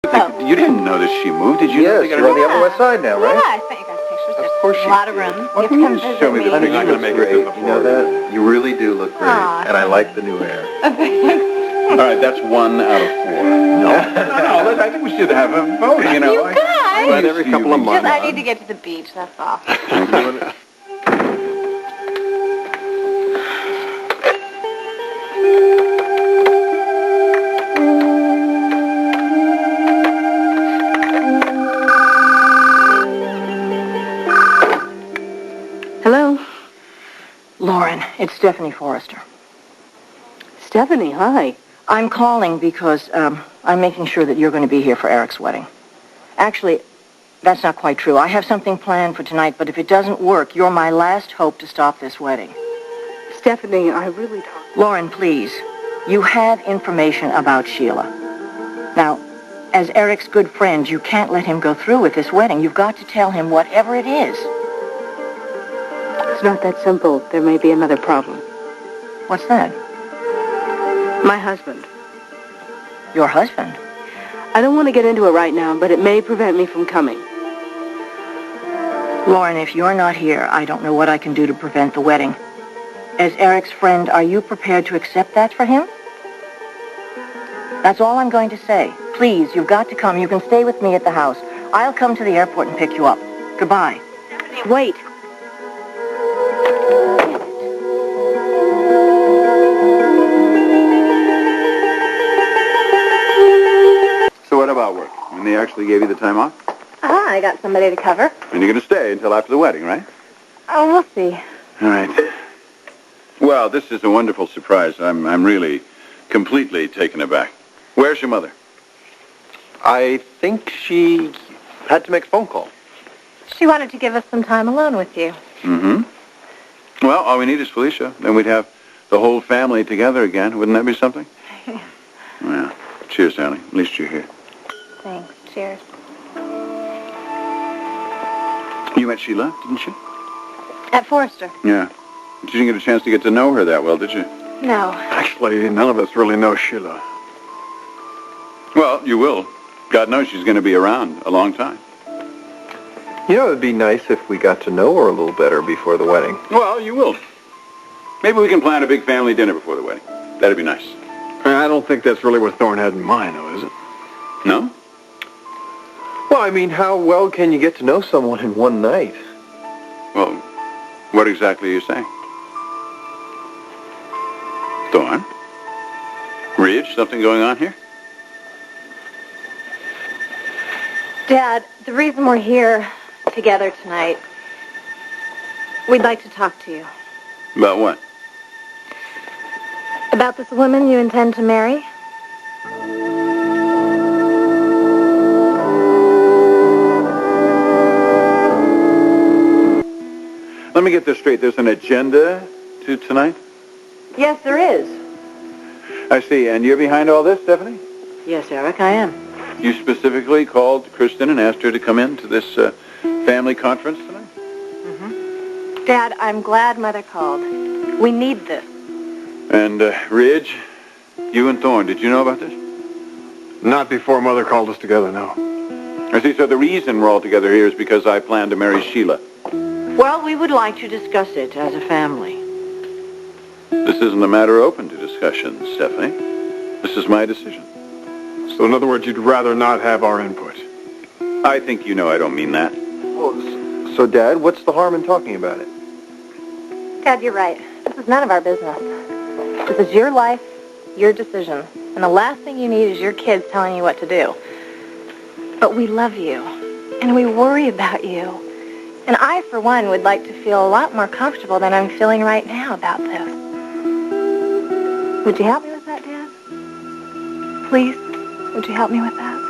You didn't notice she moved, did you? Yes, you're on the Upper West Side now, right? Yeah, I sent you guys pictures. There's Of course a lot of room. Why You don't have to you come just show visit me the me. picture? You look great. You know that? You really do look great. Aw. And I like the new hair. All right, that's 1 out of 4. No, I think we should have a vote, you know. You guys! But every couple of months. I need to get to the beach, that's all. Hello? Lauren, it's Stephanie Forrester. Stephanie, hi. I'm calling because I'm making sure that you're going to be here for Eric's wedding. Actually, that's not quite true. I have something planned for tonight, but if it doesn't work, you're my last hope to stop this wedding. Stephanie, I really don't... Lauren, please. You have information about Sheila. Now, as Eric's good friend, you can't let him go through with this wedding. You've got to tell him whatever it is. It's not that simple. There may be another problem. What's that? My husband. Your husband? I don't want to get into it right now, but it may prevent me from coming. Lauren, if you're not here, I don't know what I can do to prevent the wedding. As Eric's friend, are you prepared to accept that for him? That's all I'm going to say. Please, you've got to come. You can stay with me at the house. I'll come to the airport and pick you up. Goodbye. Wait. So what about work? When they actually gave you the time off? I got somebody to cover. And you're going to stay until after the wedding, right? Oh, we'll see. All right. Well, this is a wonderful surprise. I'm really completely taken aback. Where's your mother? I think she had to make a phone call. She wanted to give us some time alone with you. Mm-hmm. Well, all we need is Felicia. Then we'd have the whole family together again. Wouldn't that be something? Well, cheers, darling. At least you're here. Thanks. Cheers. You met Sheila, didn't you? At Forrester. Yeah. But you didn't get a chance to get to know her that well, did you? No. Actually, none of us really know Sheila. Well, you will. God knows she's going to be around a long time. You know, it would be nice if we got to know her a little better before the wedding. Well, you will. Maybe we can plan a big family dinner before the wedding. That'd be nice. I don't think that's really what Thorne had in mind, though, is it? No? Well, I mean, how well can you get to know someone in one night? Well, what exactly are you saying? Thorne? Ridge, something going on here? Dad, the reason we're here together tonight, we'd like to talk to you. About what? About this woman you intend to marry? Let me get this straight. There's an agenda to tonight? Yes, there is. I see. And you're behind all this, Stephanie? Yes, Eric, I am. You specifically called Kristen and asked her to come in to this family conference tonight? Mm-hmm. Dad, I'm glad Mother called. We need this. And, Ridge, you and Thorne, did you know about this? Not before Mother called us together, no. I see. So the reason we're all together here is because I plan to marry Sheila. Well, we would like to discuss it as a family. This isn't a matter open to discussion, Stephanie. This is my decision. So in other words, you'd rather not have our input. I think you know I don't mean that. Well, so, Dad, what's the harm in talking about it? Dad, you're right. This is none of our business. This is your life, your decision. And the last thing you need is your kids telling you what to do. But we love you, and we worry about you. And I, for one, would like to feel a lot more comfortable than I'm feeling right now about this. Would you help me with that, Dad? Please, would you help me with that?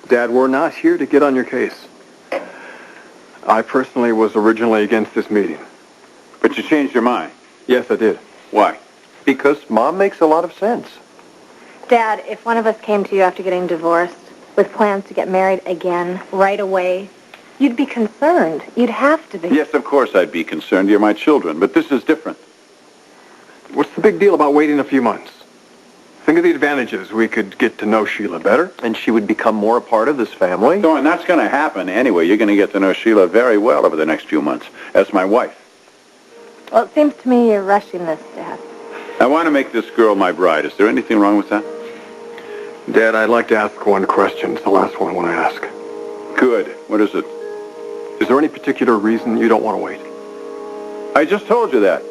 Dad, we're not here to get on your case. I personally was originally against this meeting. But you changed your mind. Yes, I did. Why? Because Mom makes a lot of sense. Dad, if one of us came to you after getting divorced with plans to get married again right away, You'd be concerned. You'd have to be. Yes, of course I'd be concerned. You're my children. But this is different. What's the big deal about waiting a few months? Think of the advantages. We could get to know Sheila better. And she would become more a part of this family. So, and that's going to happen anyway. You're going to get to know Sheila very well over the next few months as my wife. Well, it seems to me you're rushing this, Dad. I want to make this girl my bride. Is there anything wrong with that? Dad, I'd like to ask one question. It's the last one I want to ask. Good. What is it? Is there any particular reason you don't want to wait? I just told you that.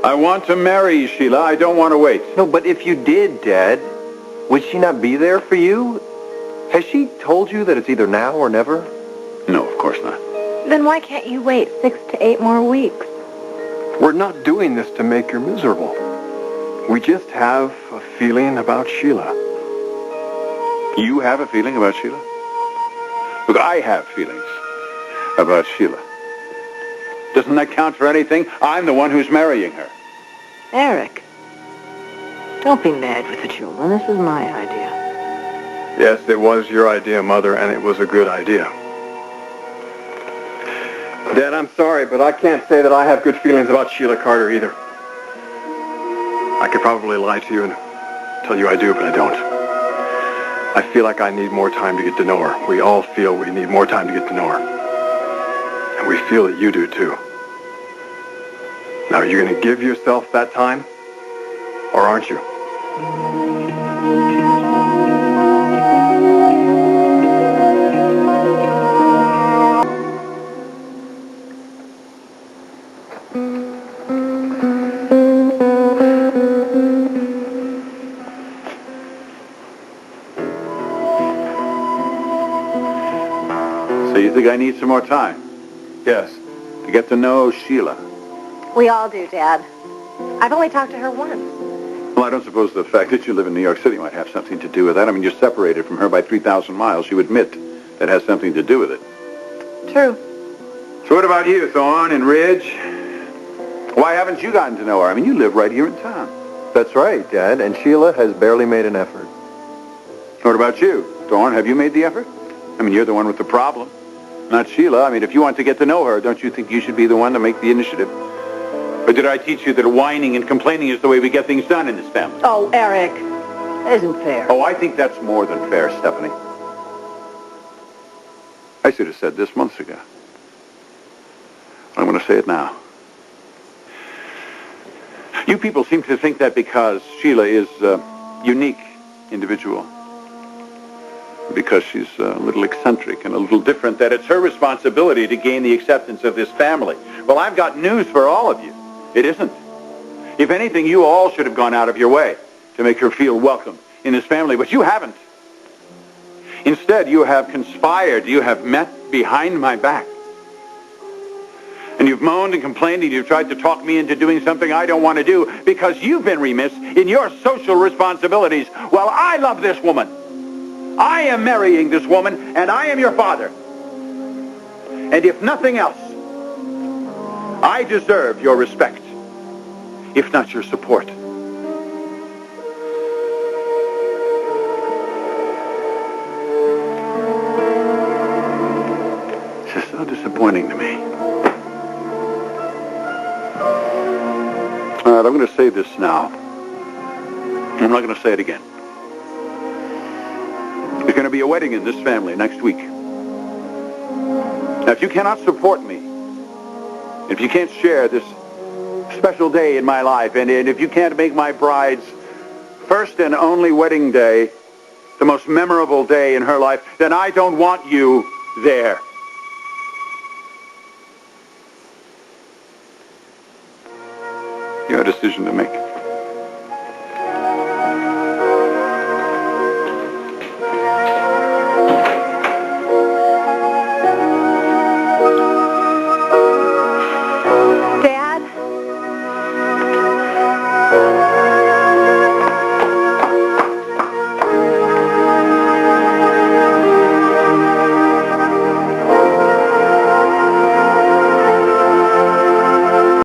I want to marry Sheila. I don't want to wait. No, but if you did, Dad, would she not be there for you? Has she told you that it's either now or never? No, of course not. Then why can't you wait 6 to 8 more weeks? We're not doing this to make you miserable. We just have a feeling about Sheila. You have a feeling about Sheila? Look, I have feelings about Sheila. Doesn't that count for anything? I'm the one who's marrying her. Eric, don't be mad with the children. This is my idea. Yes, it was your idea, Mother, and it was a good idea. Dad, I'm sorry, but I can't say that I have good feelings about Sheila Carter either. I could probably lie to you and tell you I do, but I don't. I feel like I need more time to get to know her. We all feel we need more time to get to know her. And we feel that you do, too. Now, are you going to give yourself that time? Or aren't you? So you think I need some more time? Yes. To get to know Sheila? We all do, Dad. I've only talked to her once. Well, I don't suppose the fact that you live in New York City might have something to do with that. I mean, you're separated from her by 3,000 miles. You admit that has something to do with it. True. So what about you, Thorne and Ridge? Why haven't you gotten to know her? I mean, you live right here in town. That's right, Dad, and Sheila has barely made an effort. What about you, Thorne? Have you made the effort? I mean, you're the one with the problem, not Sheila. I mean, if you want to get to know her, don't you think you should be the one to make the initiative? Or did I teach you that whining and complaining is the way we get things done in this family? Oh, Eric, that isn't fair. Oh, I think that's more than fair, Stephanie. I should have said this months ago. I'm going to say it now. You people seem to think that because Sheila is a unique individual, because she's a little eccentric and a little different, that it's her responsibility to gain the acceptance of this family. Well, I've got news for all of you. It isn't. If anything, you all should have gone out of your way to make her feel welcome in this family, but you haven't. Instead, you have conspired. You have met behind my back. And you've moaned and complained, and you've tried to talk me into doing something I don't want to do because you've been remiss in your social responsibilities. Well, I love this woman. I am marrying this woman, and I am your father. And if nothing else, I deserve your respect, if not your support. It's just so disappointing to me. All right, I'm going to say this now. I'm not going to say it again. There's going to be a wedding in this family next week. Now, if you cannot support me, if you can't share this special day in my life, and if you can't make my bride's first and only wedding day the most memorable day in her life, then I don't want you there. You have a decision to make.